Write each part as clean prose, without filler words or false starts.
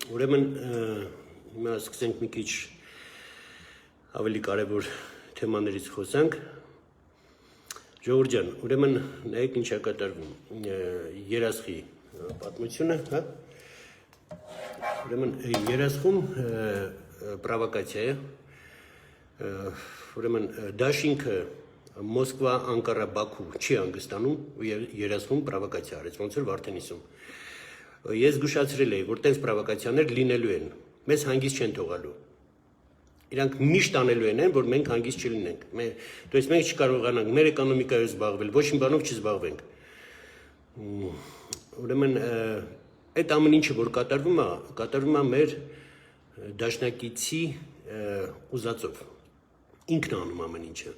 Ուրեմն հիմա սկսենք մի քիչ ավելի կարևոր թեմաներից խոսանք։ Ժողովուրդ ջան, ուրեմն նայեք ինչ է կատարվում երասխի պատմությունը, հա։ Ուրեմն երասխում պրովոկացիա է։ Ուրեմն դաշինքը Մոսկվա, Անկարա, Բաքու չի հանգստանում ու երասխում պրովոկացիա արեց, ոնց որ Վարդենիսում։ Ես զգուշացրել էի, որ տենց պրովոկացիաներ լինելու են, մեզ հանգիստ չեն թողալու։ Իրանք միշտ անելու են, որ մենք հանգիստ չլինենք։ То есть մենք չկարողանանք մեր էկոնոմիկայով զբաղվել, ոչ մի բանով չզբաղվենք։ Ուրեմն այդ ամեն ինչը որ կատարվում է մեր դաշնակիցի ուզածով։ Ինքն անում ամեն ինչը։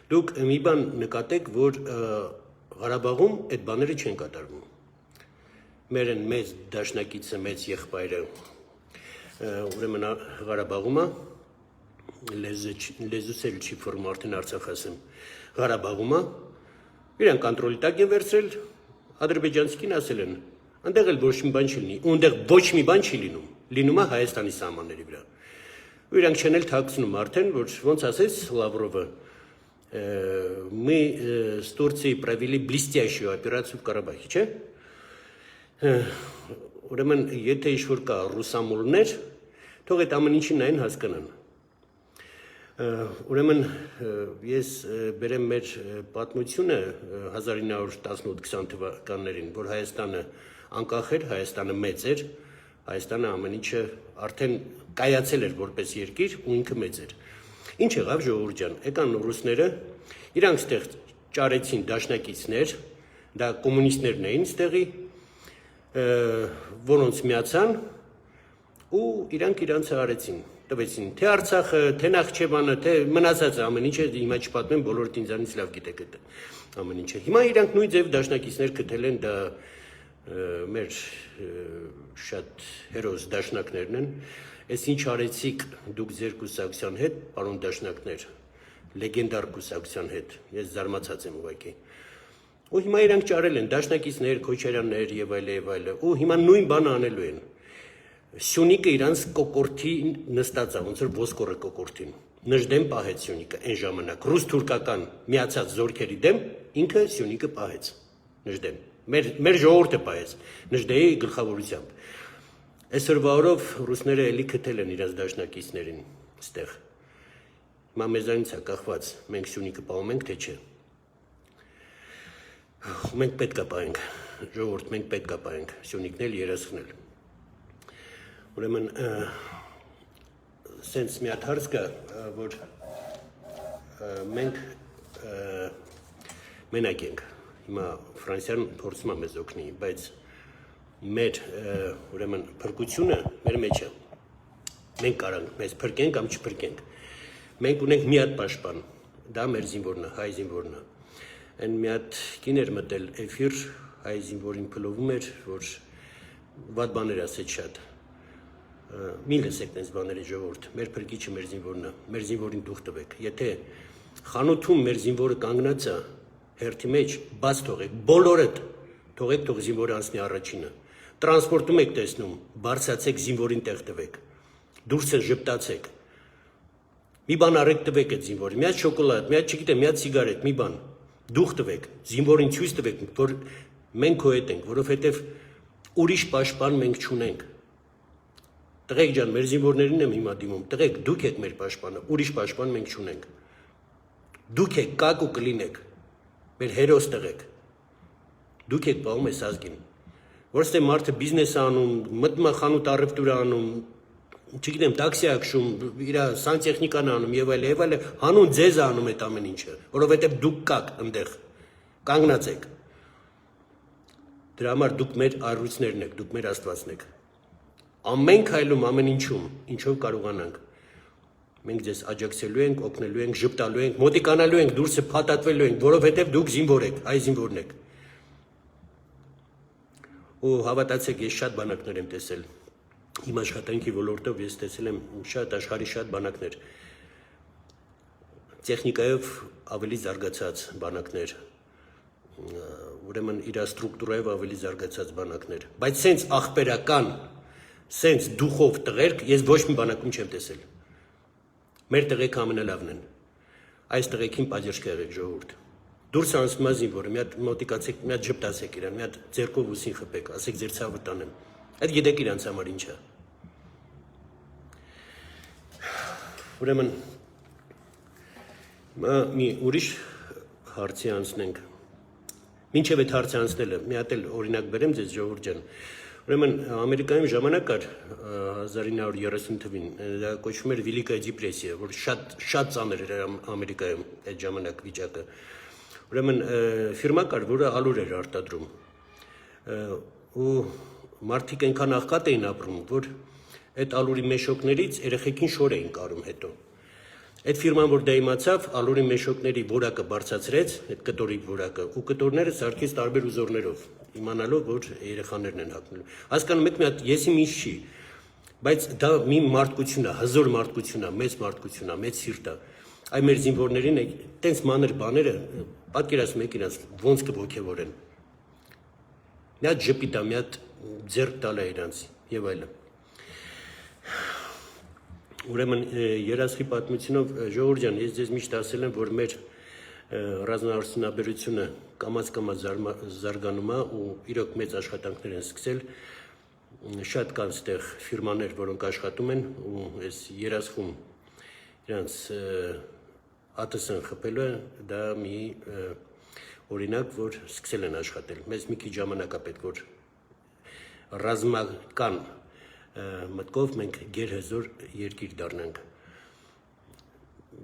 Դուք մի բան նկատեք, որ Ղարաբաղում այդ բաները չեն կատարվում։ Մեզ դաշնակիցը մեծ եղբայրը ուրեմն Ղարաբաղում է, լեզուս էլ չի ֆորմ արդեն Արցախ ասեմ, Ղարաբաղում է, իրան կոնտրոլի տակ են վերցրել, ադրբեջանցիքին ասել են, այնտեղ էլ ոչ մի բան չի լինի, ու այնտեղ ոչ մի бан չի լինում, լինում է Հայաստանի սահմանների վրա։ Ու իրանք չեն էլ թաքցնում արդեն, որ ոնց ասես Լավրովը, мы с Турцией провели блестящую операцию в Карабахе, չէ՞։ Ուրեմն եթե ինչ-որ կա ռուսամոլներ, թող այդ ամեն ինչին նայեն հասկանան։ Ուրեմն ես բերեմ մեր պատմությունը 1918-20 թվականներին, որ Հայաստանը անկախ էր, Հայաստանը մեծ էր, Հայաստանը ամեն ինչը արդեն կայացել էր որպես երկիր ու ինքը մեծ էր։ Ինչ եղավ ժողովուրդ ջան, եկան ռուսները, իրանք ստեղ ճարեցին դաշնակիցներ, դա կոմունիստներն էին ստեղի, որոնց միացան ու իրանք իրանց արեցին, տվեցին թե Արցախը, թե Նախճեվանը, թե մնացածը ամեն ինչը հիմա չպատմեմ, բոլորդ ինձանից լավ գիտեք այդ ամեն ինչը։ Հիմա իրանք նույն ձև դաշնակիցներ գտել են, դա մեր շատ հերոս դաշնակներն են։ Այս ինչ արեցիք դուք ձեր կուսակցության հետ, պարոն դաշնակներ, լեգենդար կուսակցության հետ, ես զարմացած եմ ուղղակի։ Ու հիմա իրանք ճարել են դաշնակիցներ, Քոչարյաններ եւ այլը, ու հիմա նույն բանը անելու են։ Սյունիկը իրանց կոկորտի նստած է, ոնց որ ոսկորը կոկորտին։ Նժդեմ պահեց Սյունիկը այն ժամանակ։ Ռուս-թուրքական միացած զորքերի դեմ ինքը Սյունիկը պահեց։ Նժդեմ։ Մեր ժողովուրդը պահեց Նժդեի գլխավորությամբ։ Այսօրվա օրով ռուսները էլի քթել են իրաց դաշնակիցներին ստեղ։ Հիմա մեզանից է կախված, մենք Սյունիկը պահում ենք, թե չէ։ Մենք պետք է պահենք, ժողովուրդ, մենք պետք է պահենք, Սյունիկն էլ երասխնել։ Ուրեմն սենց մի հատ հարց կա, որ մենք մենակ ենք, հիմա Ֆրանսիան փորձում է մեզ օգնի, բայց մեր ուրեմն փրկությունը մեր մեջ է։ Մենք կարանք մեզ փրկենք կամ չփրկենք։ Մենք ունենք մի հատ պաշտպան, դա մեր զինվորն է, հայ զինվորն է։ Այն մի հատ կին էր մտել էֆիր, հայ զինվորին փլովում էր, որ վատ բաներ ասեց շատ։ Մի լսեք տենց բաների ժողովուրդ, մեր փրկիչը մեր զինվորն է, մեր զինվորին դուխ տվեք։ Եթե խանութում մեր զինվորը կանգնած է հերթի մեջ, բաց թողեք, բոլորդ թողեք, թող զինվորը անցնի առաջինը։ Տրանսպորտում եք տեսնում, բարձրացեք զինվորին տեղ տվեք, դուրս ժպտացեք։ Մի բան արեք տվեք այդ զինվորին, մի հատ շոկոլադ, մի հատ չգիտեմ, մի հատ սիգարետ, մի բան, դուխ տվեք, զինվորին ցույց տվեք, որ մենք քո հետ ենք, որովհետև ուրիշ պաշտպան մենք չունենք։ Տղեկ ջան, մեր զինվորներին եմ հիմա դիմում, տղեկ, դուք եք մեր պաշտպանը, ուրիշ պաշտպան մենք չունենք։ Դուք եք կակ ու կլինեք, մեր հերոս տղեկ։ Դուք եք պահում այս ազգին։ Որս թե մարդը բիզնես է անում, մտնում է խանութ առևտուր է անում, չգիտեմ, տաքսի է քշում, իր սանտեխնիկան է անում եւ այլ, հանուն ձեզ է անում այդ ամեն ինչը, որովհետեւ դուք կաք այնտեղ, կանգնած եք։ Դրա համար դուք մեր առույցներն եք, դուք մեր աստվածն եք։ Ամեն քայլում, ամեն ինչում, ինչով կարողանանք։ Մենք ձեզ աջակցելու ենք, օգնելու ենք, ժպտալու ենք, մոտիկանալու ենք, դուրսը փաթաթվելու ենք, որովհետեւ դուք զինվոր եք, հայ զինվորն եք։ Ու հավատացեք, ես շատ բանակներ եմ տեսել։ Իմ աշխատանքի ոլորտով ես տեսել եմ շատ աշխարհի շատ բանակներ։ Տեխնիկայով ավելի զարգացած բանակներ, ուրեմն իր ստրուկտուրայով ավելի զարգացած բանակներ, բայց սենց ախպերական Սենց դուխով տղերք ես ոչ մի բանակում չեմ տեսել։ Մեր տղերքը ամենալավն են։ Այս տղերքին պատժ կեղեք ժողովուրդ։ Դուրս անցնում զինվորը, մի հատ մոտիկացեք, մի հատ ջպտացեք իրան, մի հատ ձեռքով ուսին խփեք, ասեք ձեր ցավը տանեմ։ Այդ գիտեք իրանց համար ինչ է։ Ուրեմն մի ուրիշ հարցի անցնենք։ Մինչև այդ հարցը անցնելը մի հատ էլ օրինակ բերեմ ձեզ ժողովուրդ ջան։ Ուրեմն Ամերիկայում ժամանակ կար 1930 թվին, դա կոչվում էր Վիլիկայա դեպրեսիա, որ շատ ծանր էր Ամերիկայում այդ ժամանակ վիճակը։ Ուրեմն ֆիրմա կար, որը ալուր էր արտադրում։ Ու մարդիկ այնքան աղքատ էին ապրում, որ այդ ալուրի մեշոկներից երեխեքին շոր էին կարում հետո։ Այդ ֆիրման, որ դա իմացավ, ալուրի մեշոկների որակը բարձրացրեց, այդ կտորի որակը, ու կտորները սարքեց տարբեր ուզորներով, իմանալով, որ երեխաներն են հագնելու։ Հասկանում եք, մի հատ եսի ինչ չի, բայց դա մի մարդկություն է, հզոր մարդկություն է, մեծ մարդկություն է, մեծ սիրտ է։ Այ մեր զինվորներին տենց մանր բաները, պատկերացնում եք իրանց ոնց կողքեվորեն։ Մի հատ ժպիտ է, մի հատ ձեռք տալ է իրանց եւ այլն։ Ուրեմն երազքի պատմությունով ժողովուրդ ջան, ես ձեզ միշտ ասել եմ, որ մեր ռազմաարդյունաբերությունը կամաց զարգանում է ու իրոք մեծ աշխատանքներ են սկսել։ Շատ կան ստեղ ֆիրմաներ, որոնք աշխատում են ու այս երազքում իրանց ԱՏՍ-ն խփելը դա մի օրինակ, որ սկսել են աշխատել։ Մեզ մի քիչ ժամանակ է պետք, որ ռազմական մտքով մենք գերհզոր երկիր դառնանք,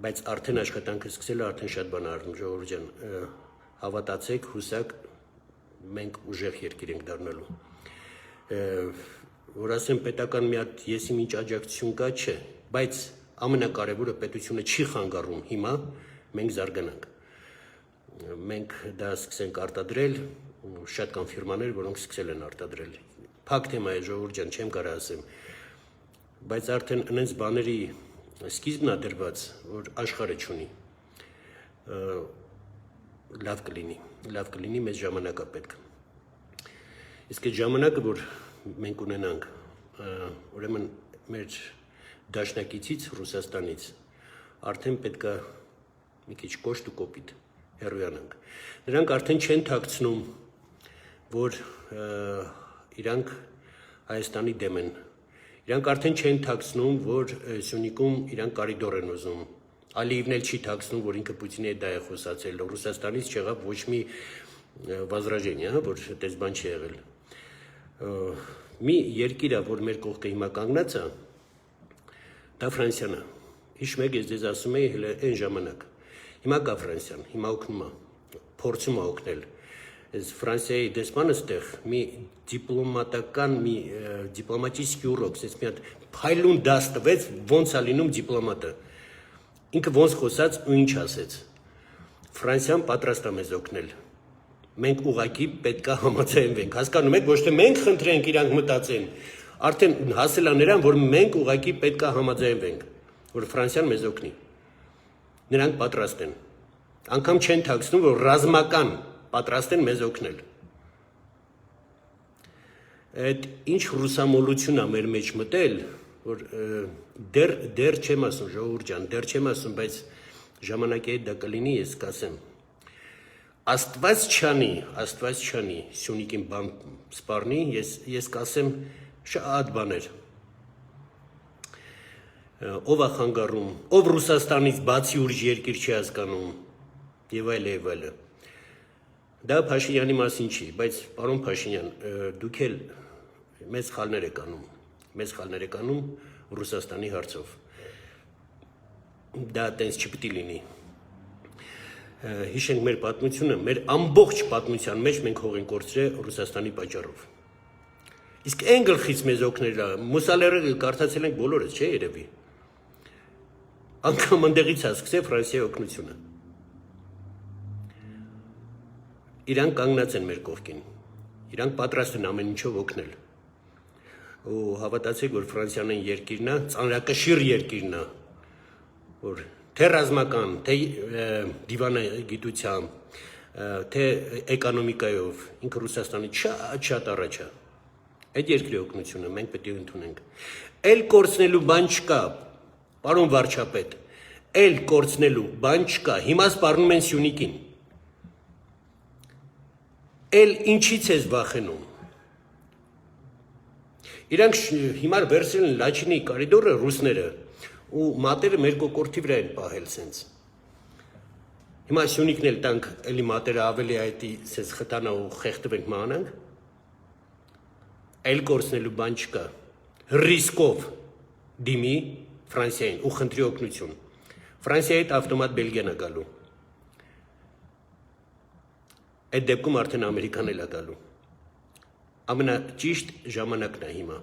բայց արդեն աշխատանքը սկսել է, արդեն շատ բան արվում, ժողովուրդ ջան, հավատացեք, հուսակ, մենք ուժեղ երկիր ենք դառնալու։ Որ ասեմ, պետական մի հատ եսի ինչ աջակցություն կա, չէ, բայց ամենակարևորը պետությունը չի խանգարում հիմա, մենք զարգանանք։ Մենք դա սկսենք արտադրել, ու շատ կան ֆիրմաներ, որոնք սկսել են արտադրել։ Փակ թեմա է ժողովուրդ ջան, չեմ կարող ասեմ, բայց արդեն այնպես բաների սկիզբն է դրված, որ աշխարհը չունի։ Լավ կլինի, մեծ ժամանակ է պետք։ Իսկ այդ ժամանակը, որ մենք ունենանք, ուրեմն մեր դաշնակիցից Ռուսաստանից արդեն պետք է մի քիչ կոշտ ու կոպիտ հեռույանանք։ Նրանք արդեն չեն թաքցնում, որ իրանք Հայաստանի դեմ են։ Իրանք արդեն չեն թաքցնում, որ Սյունիքում իրանք կարիդոր են ուզում։ Ալիևն էլ չի թաքցնում, որ ինքը Պուտինի հետ դա է խոսացել։ Ռուսաստանից չեղավ ոչ մի возражение, որ այդպես բան չի եղել։ Մի երկիր է, որ մեր կողքը հիմա կանգնած է, դա Ֆրանսիան է։ Հիշում եք, ես ձեզ ասում էի հենց այն ժամանակ։ Հիմա կա Ֆրանսիան, հիմա օգնում է, փորձում է օգնել։ Այս Ֆրանսիայի դեսպանը ստեղ մի դիպլոմատական, մի դիպլոմատический урок, ասես մի հատ փայլուն դաս տվեց, ոնց է լինում դիպլոմատը։ Ինքը ոնց խոսած ու ինչ ասեց։ Ֆրանսիան պատրաստ է մեզ օգնել։ Մենք ուղղակի պետքա համաձայնվենք։ Հասկանում եք, ոչ թե մենք խնդրենք իրանք մտածեն, արդեն հասել է նրան, որ մենք ուղղակի պետքա համաձայնվենք, որ Ֆրանսիան մեզ օգնի։ Նրանք պատրաստ են։ Անգամ չեն թաքցնում, որ ռազմական պատրաստ են մեզ օգնել։ Այդ ինչ ռուսամոլություն է մեր մեջ մտել, որ դեռ չեմ ասում, ժողովուրդ ջան, դեռ չեմ ասում, բայց ժամանակի հետ դա կլինի, ես կասեմ։ Աստված չանի Սյունիքին բան սպառնի, ես կասեմ շատ բաներ։ Ով է խանգարում, ով Ռուսաստանից բացի ուրիշ երկիր չի հասկանում, եւ այլն։ Դա Փաշինյանի մասին չի, բայց պարոն Փաշինյան, դուք էլ մեծ խալներ եք անում Ռուսաստանի հարցով։ Դա տենց չպիտի լինի։ Հիշենք մեր պատմությունը, մեր ամբողջ պատմության մեջ մենք հող ենք կորցրել Ռուսաստանի պատճառով։ Իսկ այն գլխից մեզ օգնել է, Մուսալերը կարդացել ենք բոլորս, չէ՞ երևի։ Անգամ ընդեղից է սկսել Ֆրանսիայի օգնությունը։ Իրանք կանգնած են մեր կողքին, իրանք պատրաստ են ամեն ինչով օգնել։ Ու հավատացեք, որ Ֆրանսիան այն երկիրն է, ծանրակշիռ երկիրն է, որ թե ռազմական, թե դիվանագիտությամբ, թե էկոնոմիկայով ինքը Ռուսաստանի շատ առաջ է։ Այդ երկրի օգնությունը մենք պետք է ընդունենք։ Էլ կորցնելու բան չկա, պարոն վարչապետ, էլ կորցնելու բան չկա։ Հիմա սպառնում են Սյունիքին։ Էլ ինչից ես վախենում։ Իրանք հիմա վերցրել են Լաչինի կորիդորը ռուսները ու մատերը մեր կոկորդի վրա են պահել սենց։ Հիմա Սյունիքն էլ տանք էլի մատերը ավելի այդի սենց խտանա ու խեղդվենք մանանք։ Էլ կորցնելու բան չկա։ Ռիսկով դիմի Ֆրանսիային ու խնդրի օգնություն։ Ֆրանսիայի հետ ավտոմատ Բելգիան է գալու։ Այդ դեպքում արդեն Ամերիկան էլ է գալու։ Ամենաճիշտ ժամանակն է հիմա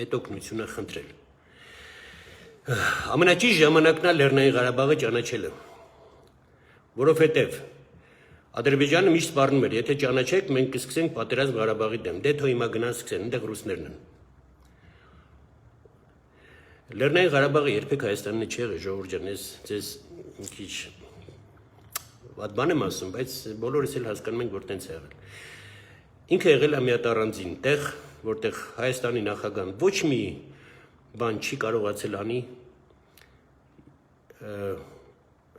այդ օգնությունը խնդրել։ Ամենաճիշտ ժամանակն է Լեռնային Ղարաբաղը ճանաչելը, որովհետև Ադրբեջանը միշտ սպառնում էր, եթե ճանաչեք, մենք կսկսենք պատերազմ Ղարաբաղի դեմ, դե թո հիմա գնան սկսեն, այնտեղ ռուսներն են։ Լեռնային Ղարաբաղը երբեք Հայաստանն չի եղել, ժողովուրդ ջան, ես ձեզ մի քիչ վատ բան եմ ասում, բայց բոլորս էլ հասկանում ենք, որ տենց է եղել։ Ինքը եղել է մի հատ առանձին տեղ, որտեղ Հայաստանի նախագահան ոչ մի բան չի կարողացել անի,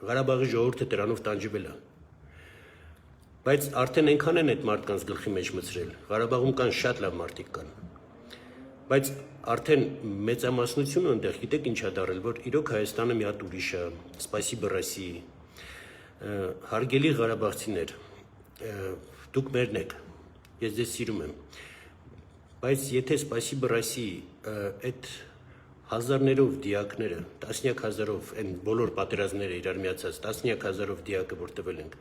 Ղարաբաղի ժողովուրդը դրանով տանջվել է։ Բայց արդեն այնքան են այդ մարդկանց գլխի մեջ մցրել, Ղարաբաղում կան շատ լավ մարդիկ կան, բայց արդեն մեծամասնությունը այնտեղ գիտեք ինչ է դարել, որ իրոք Հայաստանը մի հատ ուրիշ է, սպասիբո Ռոսիի, հարգելի ղարաբաղցիներ, դուք մերն եք, ես ձեզ սիրում եմ, բայց եթե սպասիբո Ռոսիի այդ հազարներով դիակները, տասնյակ հազարով, այն բոլոր պատերազմները իրար միացած, տասնյակ հազարով դիակը որ տվել ենք,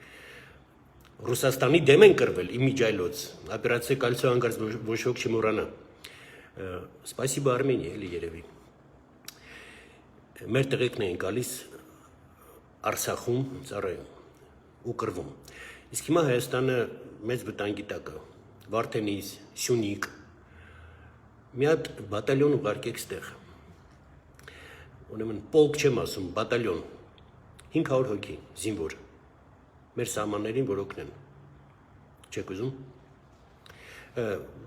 Ռուսաստանի դեմ են կրվել իմիջայլոց, օպերացիա կալցո անգարց ոչ ոք չմոռանա, սպասիբո Արմենիա էլի երևի, մեր տղեկն էին գալիս Արցախում ծառայում ու կրվում, իսկ հիմա Հայաստանը մեծ վտանգի տակ է, Վարդենիս, Սյունիք, մի հատ բատալյոն ուղարկեք ստեղ, ուրեմն պոլկ չեմ ասում, բատալյոն, 500 հոգի, զինվոր, մեր սահմաններին որ օգնեն, չեք ուզում,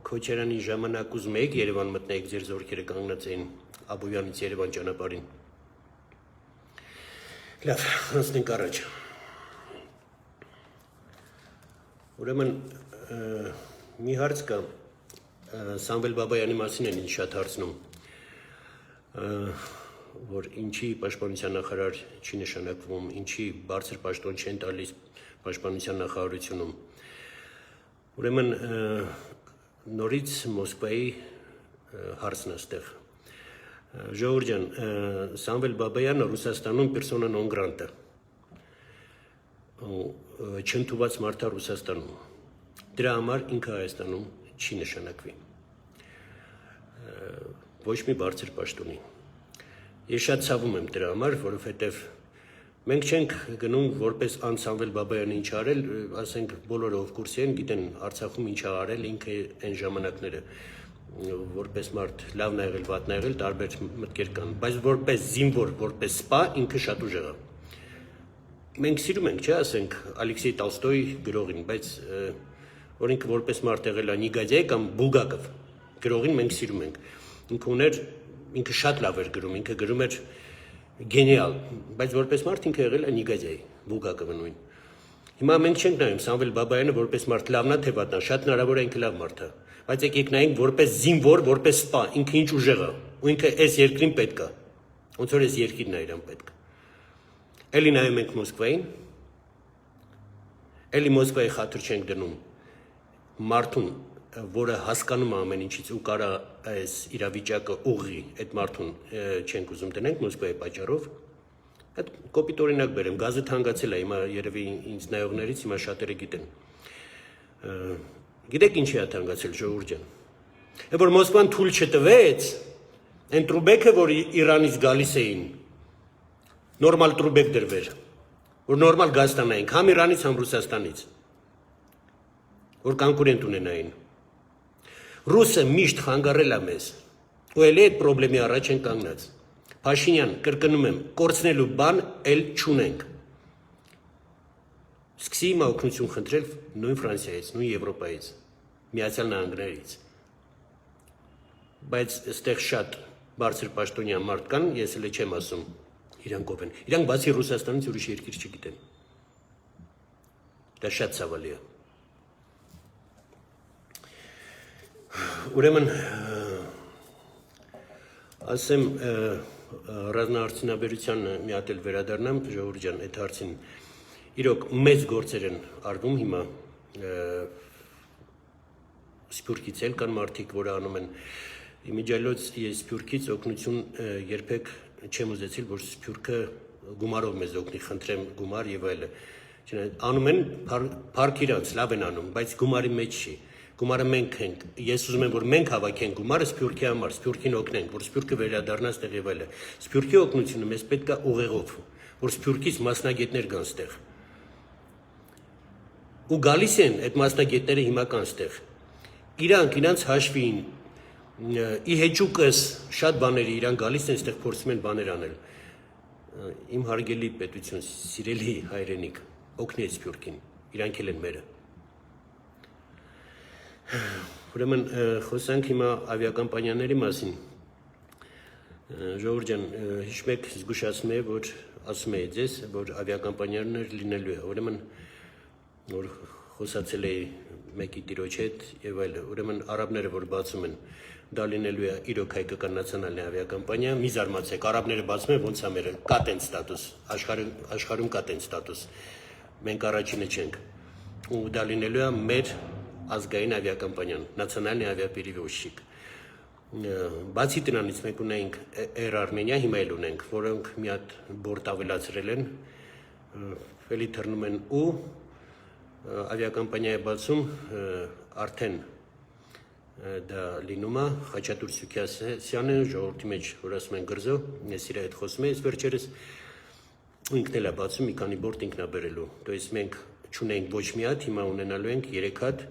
Քոչարյանի ժամանակ ուզում եք Երևան մտնեիք, ձեր զորքերը կանգնած էին Աբովյանից Երևան ճանապարհին, լավ, անցնենք առաջ, ուրեմն մի հարց կա, Սամվել Բաբայանի մասին են ինձ շատ հարցնում, որ ինչի պաշտպանության նախարար չի նշանակվում, ինչի բարձր պաշտոն չեն տալիս պաշտպանության նախարարությունում։ Ուրեմն նորից Մոսկվայի հարցն է ստեղ։ Ժողովուրդ ջան, Սամվել Բաբայանը Ռուսաստանում պերսոնա նոն գրանտա, չընդունված մարդ է Ռուսաստանում, դրա համար ինքը Հայաստանում չի նշանակվի, ոչ մի բարձր պաշտոնի։ Ես շատ ցավում եմ դրա համար, որովհետև մենք չենք գնում որպես Սամվել Բաբայանը ինչ արել, ասենք բոլորը ով կուրսի են, գիտեն Արցախում ինչ արել ինքը այն ժամանակները, որպես մարդ լավն է եղել, վատն է եղել, տարբեր մտքեր կան, բայց որպես զինվոր, որպես սպա ինքը շատ ուժեղ է։ Մենք սիրում ենք, չէ, ասենք Ալեքսեյ Տոլստոյի գրողին, բայց որ ինքը որպես մարդ եղել է Նիգազիա կամ Բուլգակով գրողին մենք սիրում ենք։ Ինքը շատ լավ էր գրում, ինքը գրում էր գենիալ, բայց որպես մարդ ինքը եղել է Նիգազիայի, Բուլգակովը նույն։ Հիմա մենք չենք նայում Սամվել Բաբայանը որպես մարդ լավն է թե վատն է, շատ հնարավոր է ինքը լավ մարդ է, բայց եկեք նայենք որպես զինվոր, որպես սպա, ինքը ինչ ուժեղ է, ու ինքը այս երկրին պետք է, ոնց որ այս երկիրն է իրան պետք։ Էլի նայում ենք Մոսկվային, էլի Մոսկվայի խաթր չենք դնում մարդուն, որը հասկանում է ամեն ինչից ու կարա այս իրավիճակը ուղղի, այդ մարդուն չենք ուզում դնենք Մոսկվայի պատճառով, այդ կոպիտ օրինակ բերեմ, գազը թանկացել է, հիմա երևի ինձ նայողներից հիմա շատերը գիտեն։ Գիտեք ինչի է թանկացել, ժողովուրդ ջան։ Է որ Մոսկվան թույլ չտվեց, այն տրուբեկը, որ Իրանից գալիս էին, նորմալ տրուբեք դրվեր, որ նորմալ գազ ստանայինք, համ Իրանից, համ Ռուսաստանից, որ կոնկուրենտ ունենային։ Ռուսը միշտ խանգարել է մեզ, ու էլի այդ պրոբլեմի առաջ են կանգնած։ Փաշինյան, կրկնում եմ, կորցնելու բան էլ չունենք։ Սկսի հիմա օգնություն խնդրել նույն Ֆրանսիայից, նույն Եվրոպայից, Միացյալ Նահանգներից, բայց այստեղ շատ բարձր պաշտոնյա մարդ կան, ես էլ չեմ ասում իրանք ով են։ Իրանք բացի Ռուսաստանից ուրիշ երկիր չգիտեն։ Դա շատ ցավալի է։ Ուրեմն ասեմ ռազմաարդյունաբերության մի հատ էլ վերադառնամ, ժողովուրդ ջան, այդ հարցին իրոք մեծ գործեր են արվում հիմա Սփյուռքից էլ կան մարդիկ, որ անում են իմիջիալոց ես Սփյուռքից օգնություն երբեք չեմ ուզեցել, որ Սփյուռքը գումարով մեզ օգնի, խնդրեմ գումար եւ այլը։ Անում են փառք իրանց, լավ են անում, բայց գումարի մեջ չի։ Գումարը մենք ենք, ես ուզում եմ, որ մենք հավաքենք գումարը Սփյուռքի համար, Սփյուռքին օգնենք, որ Սփյուռքը վերադառնա այդտեղ եւ այլը։ Սփյուռքի օգնությունը մեզ պետք է ուղեղով, որ Սփյուռքից մասնագետներ գան այդտեղ։ Ու գալիս են այդ մասնագետները հիմա կան այդտեղ։ Իրանց հաշվին ի հեճուկս շատ բաների իրանք գալիս են այդտեղ փորձում են բաներ անել։ Իմ հարգելի պետություն, սիրելի հայրենիք, օգնի Սփյուռքին, իրանք էլ են մերը։ Ուրեմն խոսանք հիմա ավիակամպանիաների մասին։ Ժողովուրդ ջան, հիշում եք, զգուշացնում եմ, որ ասում էի ձեզ, որ ավիակամպանիաներ լինելու է։ Ուրեմն որ խոսացել էի մեկի տիրոջ հետ եւ այլը։ Ուրեմն արաբները որ բացում են, դա լինելու է իրոք հայկական նացիոնալնի ավիակամպանիա։ Մի զարմացեք, արաբները բացում են ոնց է մերը, կա տեն ստատուս, աշխարհում կա տեն ստատուս։ Մենք առաջինը չենք։ Ու դա լինելու է մեր ազգային ավիակամպանիան, նացիոնալնի ավիապերևոզчик։ Բացի դրանից մենք ունենք Air Armenia, հիմա էլ ունենք, որոնք մի հատ բորտ ավելացրել են, էլի թռնում են ու ավիակամպանիայի բացում արդեն դա լինում է Խաչատուր Սուքիասյանը ժողովրդի մեջ, որ ասում են գրզո, ես իր հետ խոսում եմ վերջերս, ինքն էլ է բացում մի քանի բորտ ինքն է բերելու։ То есть մենք չունենք ոչ մի հատ, հիմա ունենալու ենք 3 հատ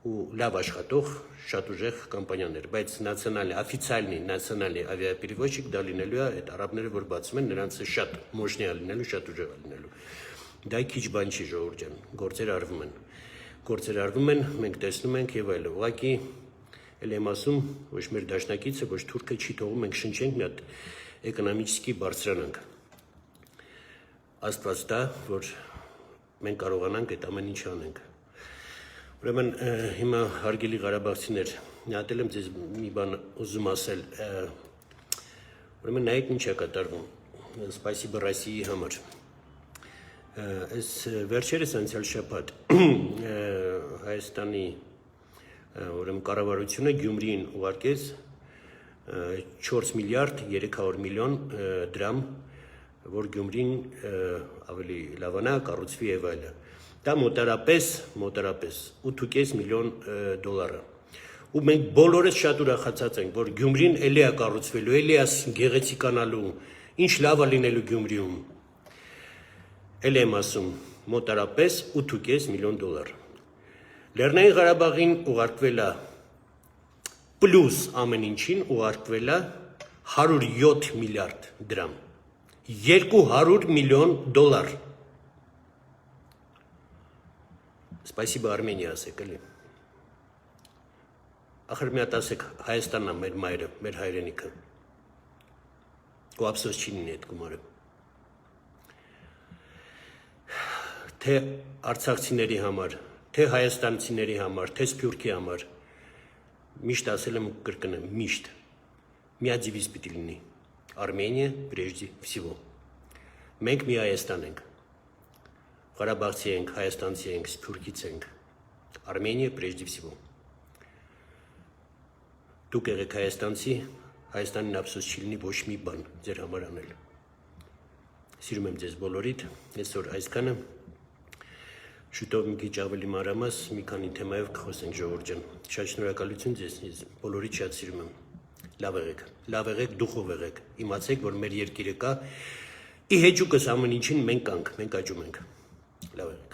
ու լավ աշխատող շատ ուժեղ կամպանիաներ, բայց նացիոնալի, օֆիցիալնի նացիոնալի ավիապերևոզчик դա լինելու է այդ արաբները, որ բացում են, նրանց շատ մощնի է լինելու, շատ ուժեղ է լինելու։ Դա քիչ բան չի, ժողովուրդ ջան, գործեր արվում են, մենք տեսնում ենք եւ այլն։ Ուղղակի էլ եմ ասում, ոչ մեր դաշնակիցը, ոչ թուրքը չի թողում մենք շնչենք մի հատ էկոնոմիկի բարձրանանք։ Աստված տա, որ մենք կարողանանք այդ ամեն ինչ անենք։ Ուրեմն հիմա հարգելի ղարաբաղցիներ, նայել եմ ձեզ մի բան ուզում ասել։ Ուրեմն նայեք ինչ է կատարվում։ Սպասիբո Ռոսիայի համար։ Այս վերջերս անցյալ շաբաթ Հայաստանի ուրեմն կառավարությունը Գյումրիին ուղարկեց 4 միլիարդ 300 միլիոն դրամ, որ Գյումրին ավելի լավանա, կառուցվի եւ այլն։ Դա մոտարապես 8.5 միլիոն դոլար է։ Ու մենք բոլորս շատ ուրախացած ենք, որ Գյումրին էլի է կառուցվելու, էլի է գեղեցիկանալու, ինչ լավ է լինելու Գյումրիում։ Էլ եմ ասում, մոտարապես 8.5 միլիոն դոլար։ Լեռնային Ղարաբաղին ուղարկվել է պլյուս ամեն ինչին ուղարկվել է 107 միլիարդ դրամ։ 200 միլիոն դոլար։ Սպասիբո Արմենիա ասեք էլի։ Ախր մի հատ ասեք, Հայաստանն է մեր մայրը, մեր հայրենիքը։ Ու ափսոս չի լինի այդ գումարը։ Թե արցախցիների համար, թե հայաստանցիների համար, թե սփյուռքի համար, միշտ ասել եմ ու կրկնեմ, միշտ մի հատ դիվիզ պիտի լինի։ Արմենիա прежде всего։ Մենք մի Հայաստան ենք։ Ղարաբաղցի ենք, հայաստանցի ենք, սփյուռքից ենք։ Արմենիա прежде всего։ Դուք եղեք հայաստանցի, Հայաստանին ափսոս չի լինի ոչ մի բան ձեր համար անել։ Սիրում եմ ձեզ բոլորիդ, այսօր այսքանը։ Շուտով մի քիչ ավելի մանրամաս մի քանի թեմայով կխոսենք, ժողովուրդ ջան։ Շատ շնորհակալություն ձեզ, ես բոլորիդ շատ սիրում եմ։ Լավ եղեք, դուխով եղեք։ Իմացեք, որ մեր երկիրը կա, ի հեճուկս ամեն ինչին մենք կանք, մենք աճում ենք։ Լավ եղեք։